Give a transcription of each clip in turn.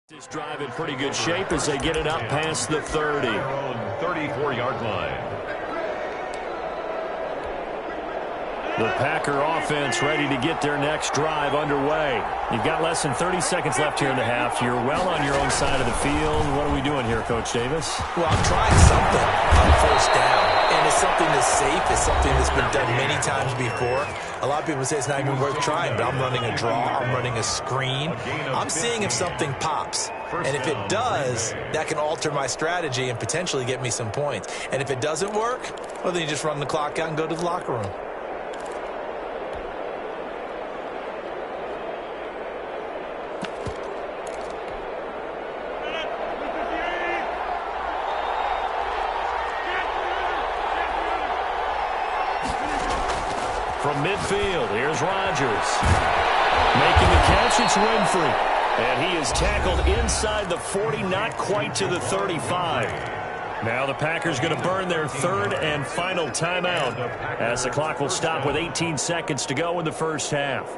This drive in pretty good shape as they get it up past the 30. 34-yard line. The Packer offense ready to get their next drive underway. You've got less than 30 seconds left here in the half. You're well on your own side of the field. What are we doing here, Coach Davis? Well, I'm trying something on first down. And it's something that's safe. It's something that's been done many times before. A lot of people say it's not even worth trying, but I'm running a draw. I'm running a screen. I'm seeing if something pops. And if it does, that can alter my strategy and potentially get me some points. And if it doesn't work, well, then you just run the clock out and go to the locker room. From midfield, here's Rodgers. Making the catch, it's Winfrey. And he is tackled inside the 40, not quite to the 35. Now the Packers going to burn their third and final timeout as the clock will stop with 18 seconds to go in the first half.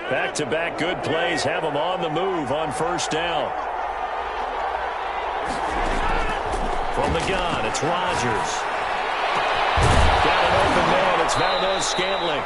Back-to-back good plays have them on the move on first down. From the gun, it's Rodgers. Got an open man, it's Valdez-Scantling.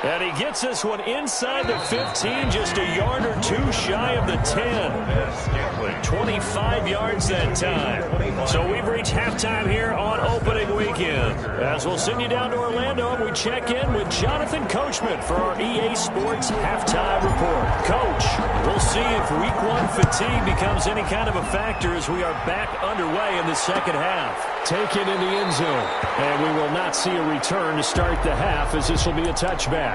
And he gets this one inside the 15, just a yard or two shy of the 10. 25 yards that time. So we've reached halftime here on opening weekend. As we'll send you down to Orlando, and we check in with Jonathan Coachman for our EA Sports Halftime Report. Coach, we'll see if Week 1 fatigue becomes any kind of a factor as we are back underway in the second half. Taken in the end zone, and we will not see a return to start the half as this will be a touchback.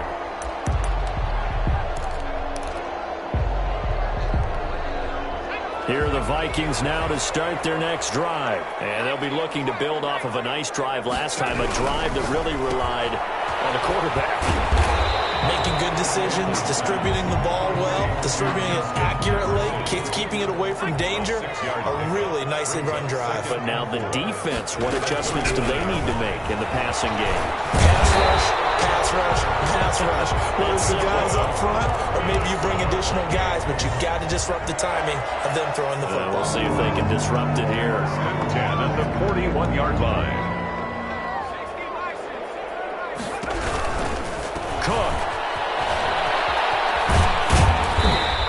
Here are the Vikings now to start their next drive. And they'll be looking to build off of a nice drive last time, a drive that really relied on the quarterback. Making good decisions, distributing the ball well, distributing it accurately, keeping it away from danger. A really nicely run drive. But now the defense, what adjustments do they need to make in the passing game? Pass rush, pass rush, pass rush. Whether it's the guys up front or maybe you bring additional guys, but you've got to disrupt the timing of them throwing the football. We'll see if they can disrupt it here. 10 at the 41-yard line. Cook.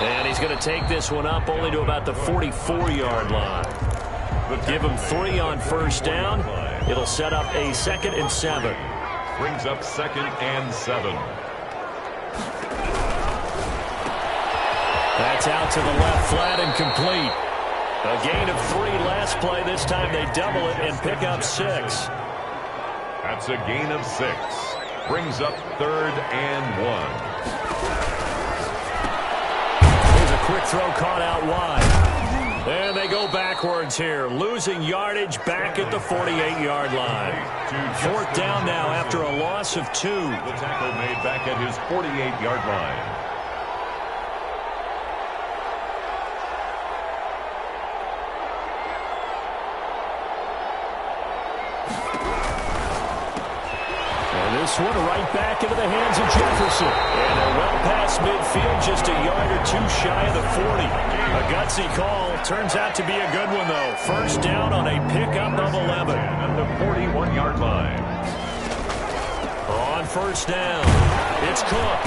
And he's going to take this one up only to about the 44-yard line. Give him 3 on first down. It'll set up a 2nd and 7. Brings up 2nd and 7. That's out to the left, flat and complete. A gain of 3 last play. This time they double it and pick up 6. That's a gain of 6. Brings up 3rd and 1. Quick throw caught out wide. And they go backwards here, losing yardage back at the 48-yard line. 4th down now after a loss of 2. The tackle made back at his 48-yard line. This one right back into the hands of Jefferson. And they're well past midfield, just a yard or 2 shy of the 40. A gutsy call. Turns out to be a good one, though. First down on a pickup of 11. At the 41-yard line. On first down, it's Cook.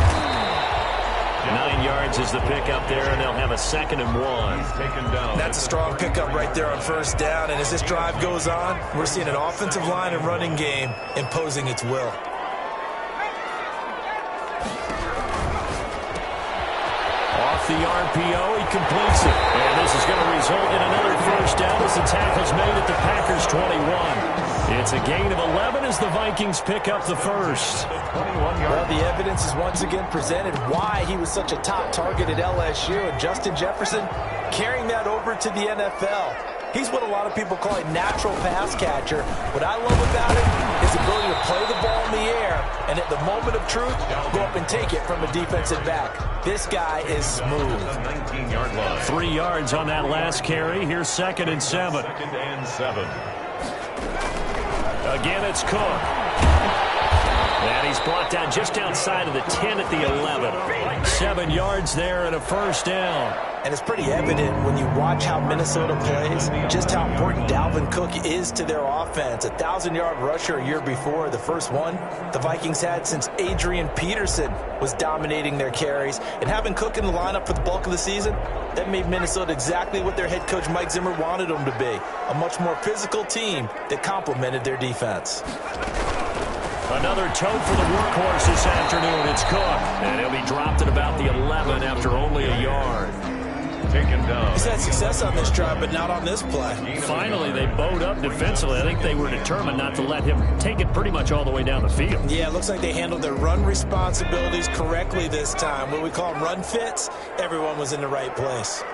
9 yards is the pickup there, and they'll have a 2nd and 1. He's taken down. That's a strong pickup right there on first down. And as this drive goes on, we're seeing an offensive line and running game imposing its will. The RPO, he completes it. And this is going to result in another first down as the tackle's made at the Packers' 21. It's a gain of 11 as the Vikings pick up the first. Well, the evidence is once again presented why he was such a top target at LSU. And Justin Jefferson carrying that over to the NFL. He's what a lot of people call a natural pass catcher. What I love about it is the ability to play the ball in the air and at the moment of truth, go up and take it from a defensive back. This guy is smooth. 19-yard line. 3 yards on that last carry. Here's 2nd and 7. 2nd and 7. Again, it's Cook. And he's brought down just outside of the 10 at the 11. 7 yards there and a first down. And it's pretty evident when you watch how Minnesota plays, just how important Dalvin Cook is to their offense. 1,000-yard rusher a year before, the first one the Vikings had since Adrian Peterson was dominating their carries. And having Cook in the lineup for the bulk of the season, that made Minnesota exactly what their head coach Mike Zimmer wanted them to be. A much more physical team that complemented their defense. Another tote for the workhorse this afternoon. It's Cook. And he'll be dropped at about the 11 after only a yard. Taken down. He's had success on this drive, but not on this play. Finally, they bowed up defensively. I think they were determined not to let him take it pretty much all the way down the field. Yeah, it looks like they handled their run responsibilities correctly this time. What we call them run fits, everyone was in the right place.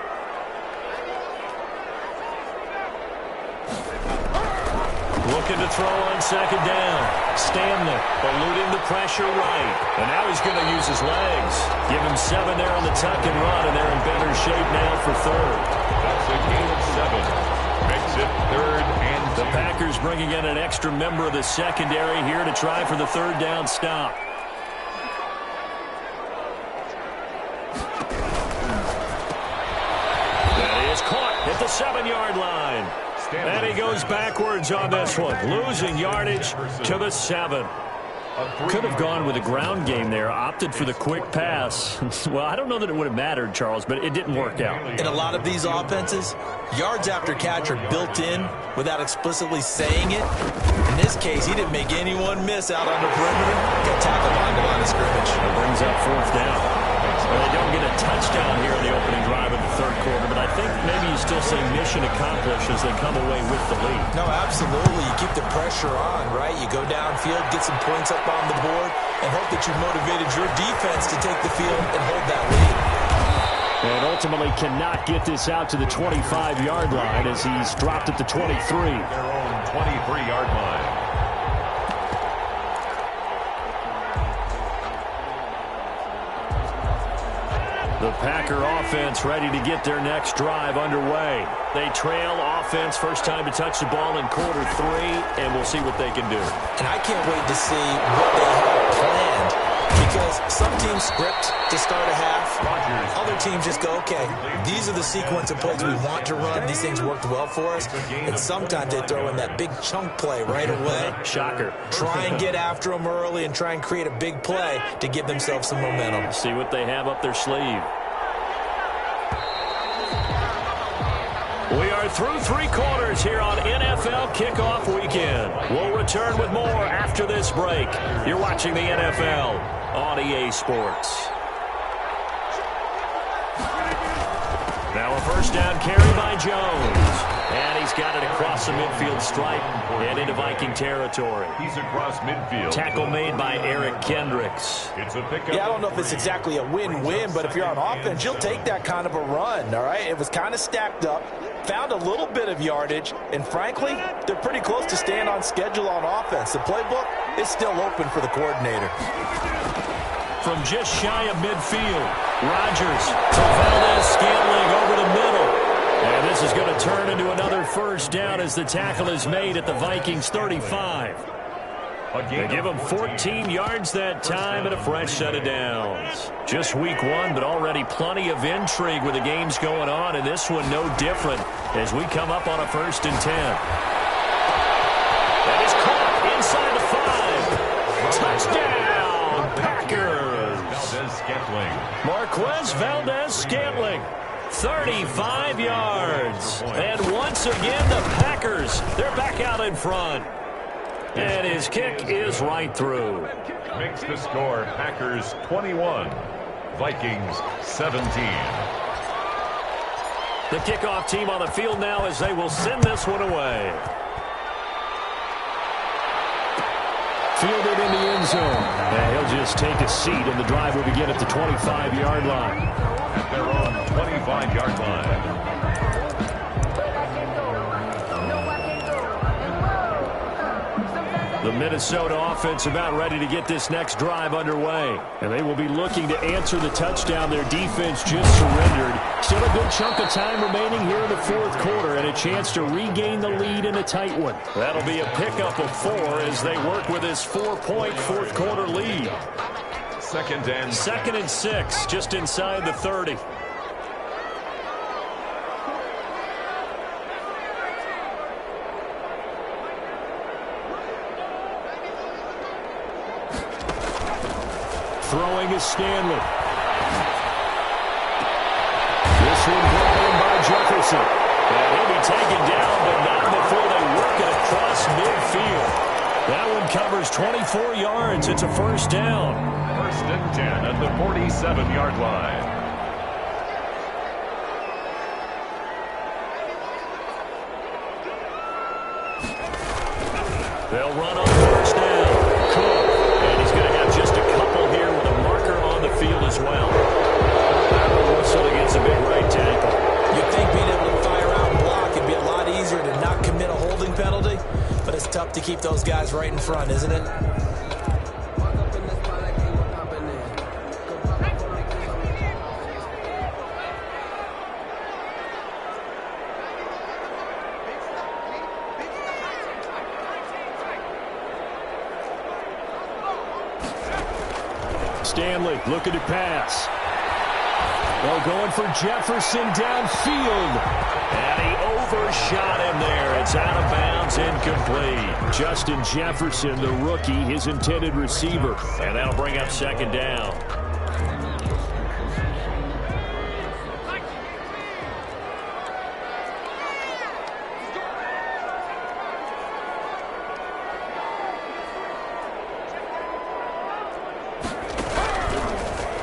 Looking to throw on second down. Stanley eluding the pressure right. And now he's going to use his legs. Give him 7 there on the tuck and run, and they're in better shape now for third. That's a gain of 7. Makes it 3rd and 2. The Packers bringing in an extra member of the secondary here to try for the third down stop. That is caught at the 7-yard line. And he goes backwards on this one, losing yardage to the 7. Could have gone with a ground game there, opted for the quick pass. Well, I don't know that it would have mattered, Charles, but it didn't work out. In a lot of these offenses, yards after catch are built in without explicitly saying it. In this case, he didn't make anyone miss out on the perimeter. Got tackled on the line of scrimmage. It brings up 4th down. Well, they don't get a touchdown here in the opening drive of the 3rd quarter, but I think maybe you still say mission accomplished as they come away with the lead. No, absolutely. You keep the pressure on, right? You go downfield, get some points up on the board, and hope that you've motivated your defense to take the field and hold that lead. And ultimately cannot get this out to the 25-yard line as he's dropped at the 23. Their own 23-yard line. The Packer offense ready to get their next drive underway. They trail offense, first time to touch the ball in quarter 3, and we'll see what they can do. And I can't wait to see what they have planned, because some teams script to start a half. Other teams just go, okay, these are the sequence of plays we want to run. These things worked well for us. And sometimes they throw in that big chunk play right away. Shocker. Try and get after them early and try and create a big play to give themselves some momentum. See what they have up their sleeve. We are through 3 quarters here on NFL Kickoff Weekend. We'll return with more after this break. You're watching the NFL on EA Sports. Now a first down carry by Jones. And he's got it across the midfield stripe and into Viking territory. He's across midfield. Tackle made by Eric Kendricks. It's a pickup. Yeah, I don't know if it's exactly a win-win, but if you're on offense, you'll take that kind of a run, all right? It was kind of stacked up, found a little bit of yardage, and frankly, they're pretty close to staying on schedule on offense. The playbook is still open for the coordinator. From just shy of midfield, Rodgers to Valdez-Scantling over the middle. And this is going to turn into another first down as the tackle is made at the Vikings 35. They give them 14 yards that time and a fresh set of downs. Just week 1, but already plenty of intrigue with the games going on, and this one no different as we come up on a 1st and 10. That is caught inside the 5. Touchdown, Packers. Valdez-Scantling. Marquez Valdez-Scantling. 35 yards. And once again, the Packers, they're back out in front. And his kick is right through. Makes the score Packers 21, Vikings 17. The kickoff team on the field now as they will send this one away. Fielded in the end zone. And he'll just take a seat, and the drive will begin at the 25-yard line. At their own 25-yard line. The Minnesota offense about ready to get this next drive underway. And they will be looking to answer the touchdown their defense just surrendered. Still a good chunk of time remaining here in the 4th quarter, and it a chance to regain the lead in a tight one. That'll be a pickup of 4 as they work with his 4-point fourth-quarter lead. Second and 6, just inside the 30. Throwing is Stanley. This one brought in by Jefferson. And he'll be taken down, but not before they work it across midfield. That one covers 24 yards. It's a first down. First and 10 at the 47-yard line. They'll run on first down. Cook. And he's going to have just a couple here with a marker on the field as well. That'll whistle against a big right tackle. You'd think being able to fire out and block it'd be a lot easier to not commit a holding penalty, but it's tough to keep those guys right in front, isn't it? Stanley looking to pass. Well, going for Jefferson downfield. And he overshot him there. It's out of bounds, incomplete. Justin Jefferson, the rookie, his intended receiver. And that'll bring up second down.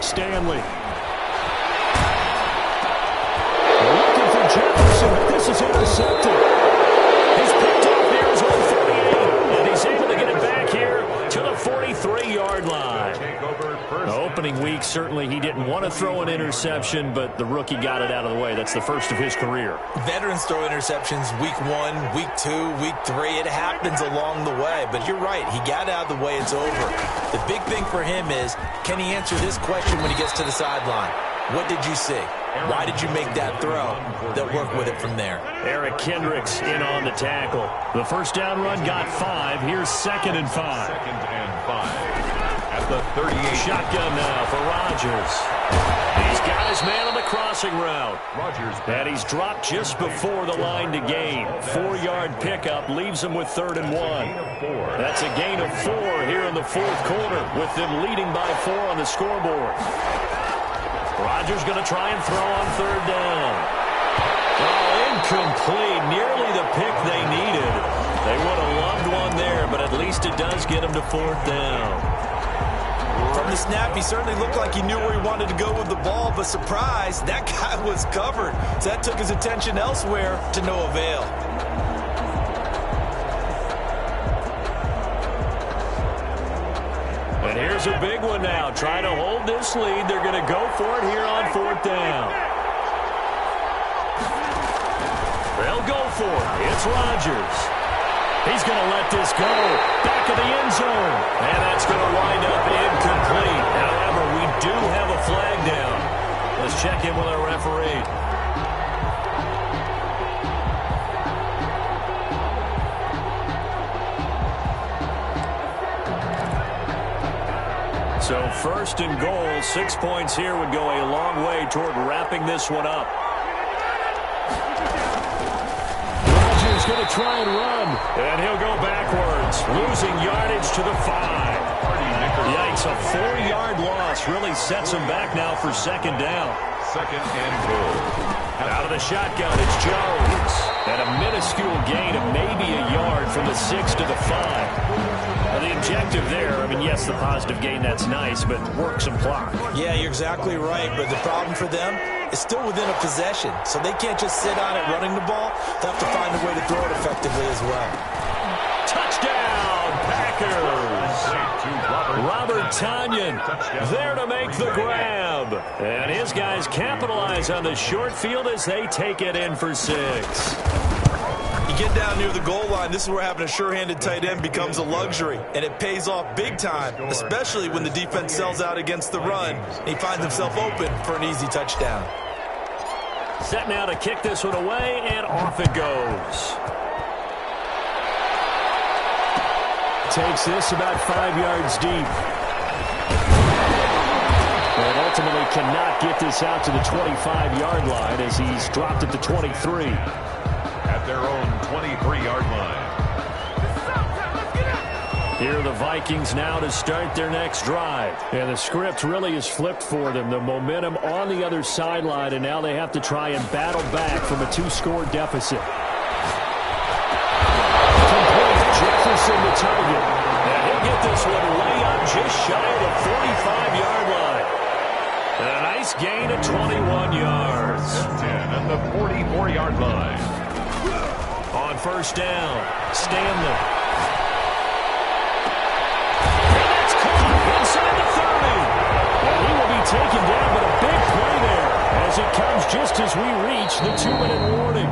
Stanley. Looking for Jefferson, but this is intercepted. He's picked off near his own 48, and he's able to get it back here to the 43-yard line. The opening week, certainly he didn't want to throw an interception, but the rookie got it out of the way. That's the first of his career. Veterans throw interceptions week 1, week 2, week 3. It happens along the way, but you're right. He got it out of the way. It's over. The big thing for him is, can he answer this question when he gets to the sideline? What did you see? Why did you make that throw? They'll work with it from there. Eric Kendricks in on the tackle. The first down run got 5. Here's second and 5. Second and 5 at the 38. Shotgun now for Rodgers. He's got his man on the crossing route. And he's dropped just before the line to gain. 4-yard pickup leaves him with 3rd and 1. That's a gain of 4 here in the fourth quarter, with them leading by 4 on the scoreboard. Rodgers going to try and throw on 3rd down. Oh, incomplete. Nearly the pick they needed. They would have loved one there, but at least it does get him to 4th down. From the snap, he certainly looked like he knew where he wanted to go with the ball, but surprise, that guy was covered. So that took his attention elsewhere to no avail. And here's a big one now. Trying to hold this lead. They're going to go for it here on 4th down. They'll go for it. It's Rodgers. He's going to let this go. Back of the end zone. And that's going to wind up incomplete. However, we do have a flag down. Let's check in with our referee. So 1st and goal, 6 points here would go a long way toward wrapping this one up. Rodgers going to try and run, and he'll go backwards, losing yardage to the 5. Yikes, a 4-yard loss really sets him back now for 2nd down. Second and goal. Out of the shotgun, it's Jones. And a minuscule gain of maybe a yard from the 6 to the 5. Now, the objective there, I mean, yes, the positive gain, that's nice, but work some clock. Yeah, you're exactly right, but the problem for them is still within a possession, so they can't just sit on it running the ball. They'll have to find a way to throw it effectively as well. Touchdown, Packers! Robert Tonyan there to make the grab. And his guys capitalize on the short field as they take it in for 6. You get down near the goal line, this is where having a sure-handed tight end becomes a luxury, and it pays off big time, especially when the defense sells out against the run, and he finds himself open for an easy touchdown. Set now to kick this one away, and off it goes. Takes this about 5 yards deep. And ultimately cannot get this out to the 25-yard line as he's dropped at the 23. At their own 23-yard line. Here are the Vikings now to start their next drive. And the script really is flipped for them. The momentum on the other sideline, and now they have to try and battle back from a 2-score deficit. Complete Jefferson the target. And he'll get this one way up just shy of the 45-yard line. And a nice gain of 21 yards. 10 at the 44-yard line. On first down, Stanley. Inside the 30. And he will be taken down, but a big play there as it comes just as we reach the 2-minute warning.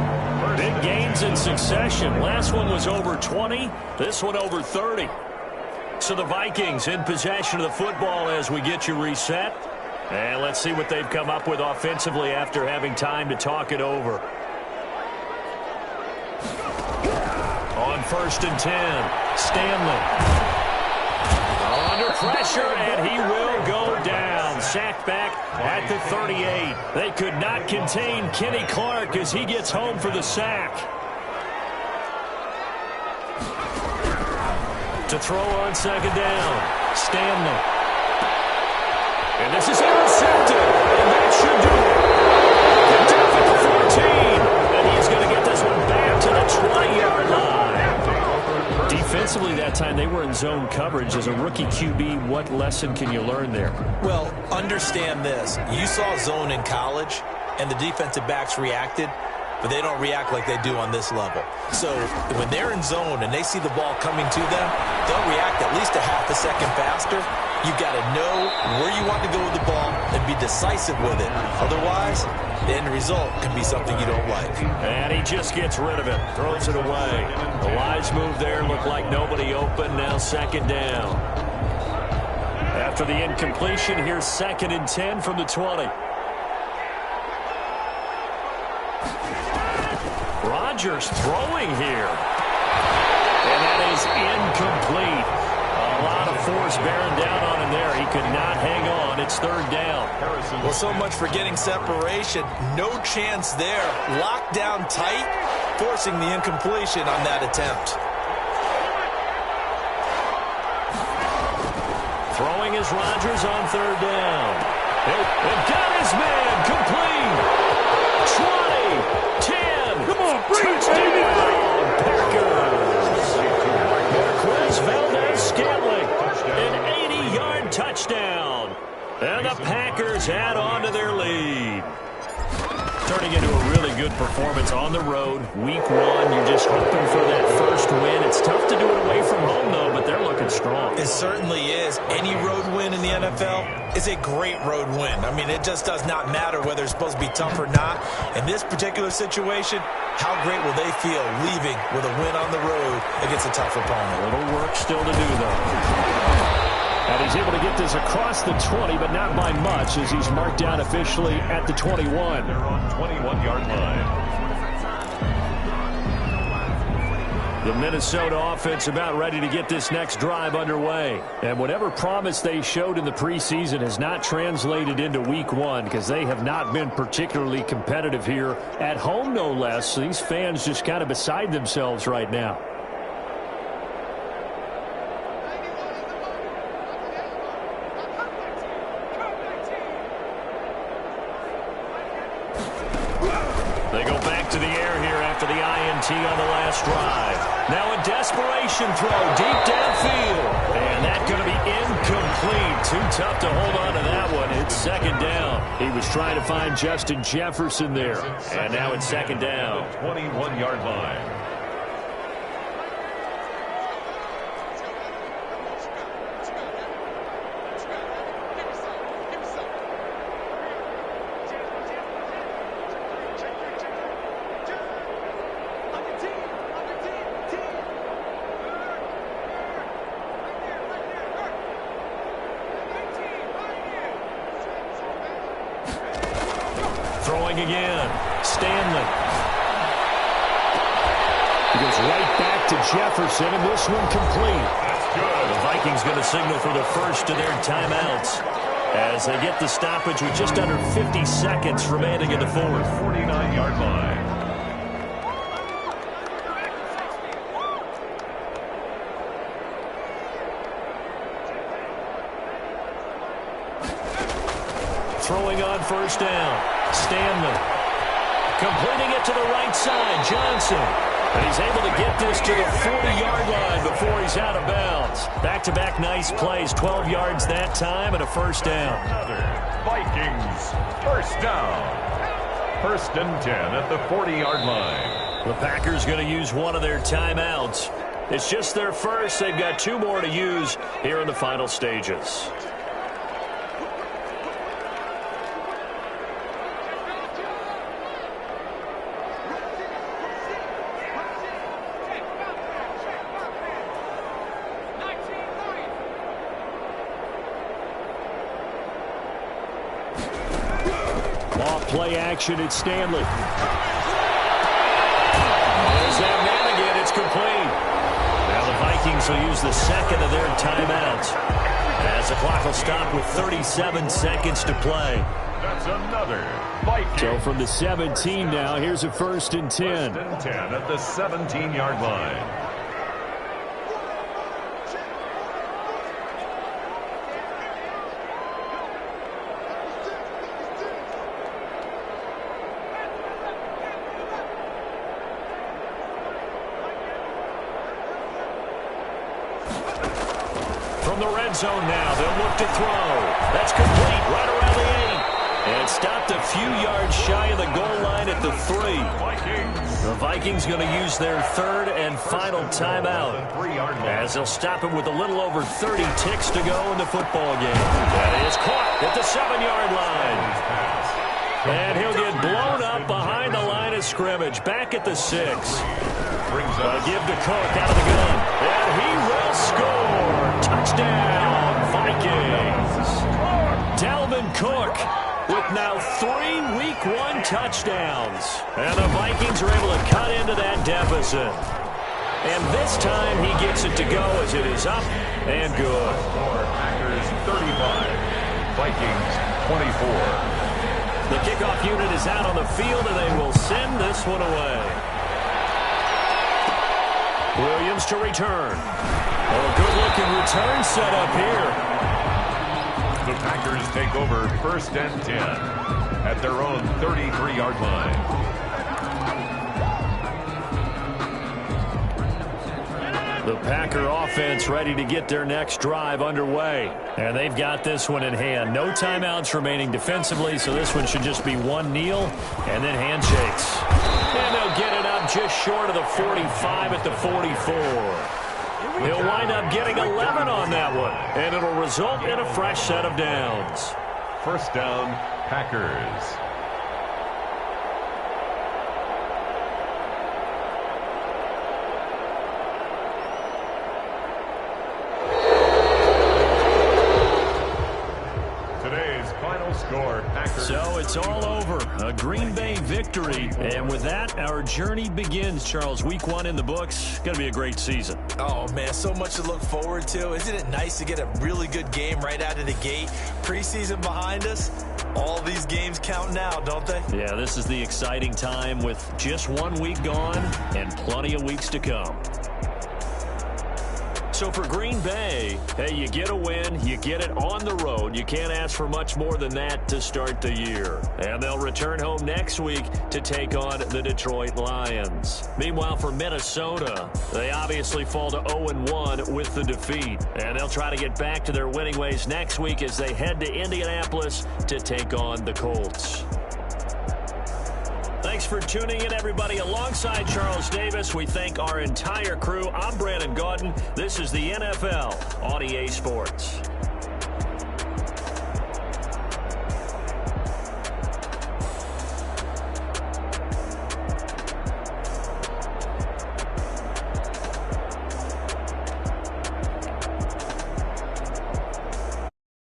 Big gains in succession. Last one was over 20. This one over 30. So the Vikings in possession of the football as we get you reset. And let's see what they've come up with offensively after having time to talk it over. On first and 10, Stanley. Under pressure, and he will go down. Sacked back at the 38. They could not contain Kenny Clark as he gets home for the sack. To throw on second down, Stanley. And this is intercepted, and that should do it. Down at the 14, and he's going to get this one back to the 20-yard line. Defensively that time, they were in zone coverage. As a rookie QB, what lesson can you learn there? Well, understand this. You saw zone in college, and the defensive backs reacted, but they don't react like they do on this level. So when they're in zone and they see the ball coming to them, they'll react at least a half a second faster. You've got to know where you want to go with the ball and be decisive with it. Otherwise, the end result can be something you don't like. And he just gets rid of it, throws it away. The wise move there, looked like nobody open, now second down. After the incompletion, here's 2nd and 10 from the 20. Rodgers throwing here. And that is incomplete. A lot of force bearing down on him there. He could not hang on. It's 3rd down. Well, so much for getting separation. No chance there. Locked down tight, forcing the incompletion on that attempt. Throwing is Rodgers on 3rd down. And got his man complete. 20, 10. Come on, bring it, baby. Packers. Marquez Valdez-Scantling, an 80-yard touchdown. And the Packers add on to their lead. Turning into a really good performance on the road. Week 1, you're just hoping for that first win. It's tough to do it away from home, though, but they're looking strong. It certainly is. Any road win in the NFL is a great road win. I mean, it just does not matter whether it's supposed to be tough or not. In this particular situation, how great will they feel leaving with a win on the road against a tough opponent? A little work still to do, though. And he's able to get this across the 20, but not by much, as he's marked down officially at the 21. They're on 21-yard line. The Minnesota offense about ready to get this next drive underway. And whatever promise they showed in the preseason has not translated into week 1 because they have not been particularly competitive here at home, no less. So these fans just kind of beside themselves right now. They go back to the air here after the INT on the last drive. Now a desperation throw deep downfield. And that's going to be incomplete. Too tough to hold on to that one. It's 2nd down. He was trying to find Justin Jefferson there. And now it's 2nd down. 21-yard line. Throwing again. Stanley. He goes right back to Jefferson, and this one complete. That's good. The Vikings going to signal for the first of their timeouts as they get the stoppage with just under 50 seconds remaining in the fourth. 49-yard line. Throwing on first down. Stanley. Completing it to the right side. Johnson. And he's able to get this to the 40-yard line before he's out of bounds. Back-to-back nice plays. 12 yards that time and a first down. Another Vikings first down. First and 10 at the 40-yard line. The Packers going to use one of their timeouts. It's just their first. They've got two more to use here in the final stages. Play action at Stanley. There's that man again. It's complete. Now the Vikings will use the second of their timeouts as the clock will stop with 37 seconds to play. That's another Viking. So from the 17 now, here's a first and 10. First and 10 at the 17-yard line. From the red zone now, they'll look to throw. That's complete right around the 8. And stopped a few yards shy of the goal line at the 3. Vikings. The Vikings going to use their third and final timeout as they'll stop it with a little over 30 ticks to go in the football game. That is caught at the 7-yard line. And he'll get blown up behind the line of scrimmage. Back at the 6. Give to Cook out of the gun. And he will score. Touchdown, Vikings. Dalvin Cook with now 3 Week 1 touchdowns. And the Vikings are able to cut into that deficit. And this time he gets it to go as it is up and good. Packers 35, Vikings 24. The kickoff unit is out on the field, and they will send this one away. Williams to return. Oh, good-looking return set up here. The Packers take over first and 10 at their own 33-yard line. The Packer offense ready to get their next drive underway. And they've got this one in hand. No timeouts remaining defensively, so this one should just be one kneel and then handshakes. And they'll get it up just short of the 45 at the 44. He'll wind up getting 11 on that one, and it'll result in a fresh set of downs. First down, Packers. So it's all over. A Green Bay victory. And with that, our journey begins, Charles. Week 1 in the books. Going to be a great season. Oh, man, so much to look forward to. Isn't it nice to get a really good game right out of the gate? Preseason behind us. All these games count now, don't they? Yeah, this is the exciting time with just 1 week gone and plenty of weeks to come. So for Green Bay, hey, you get a win, you get it on the road. You can't ask for much more than that to start the year. And they'll return home next week to take on the Detroit Lions. Meanwhile, for Minnesota, they obviously fall to 0-1 with the defeat. And they'll try to get back to their winning ways next week as they head to Indianapolis to take on the Colts. Thanks for tuning in, everybody. Alongside Charles Davis, we thank our entire crew. I'm Brandon Gaudin. This is the NFL on EA Sports.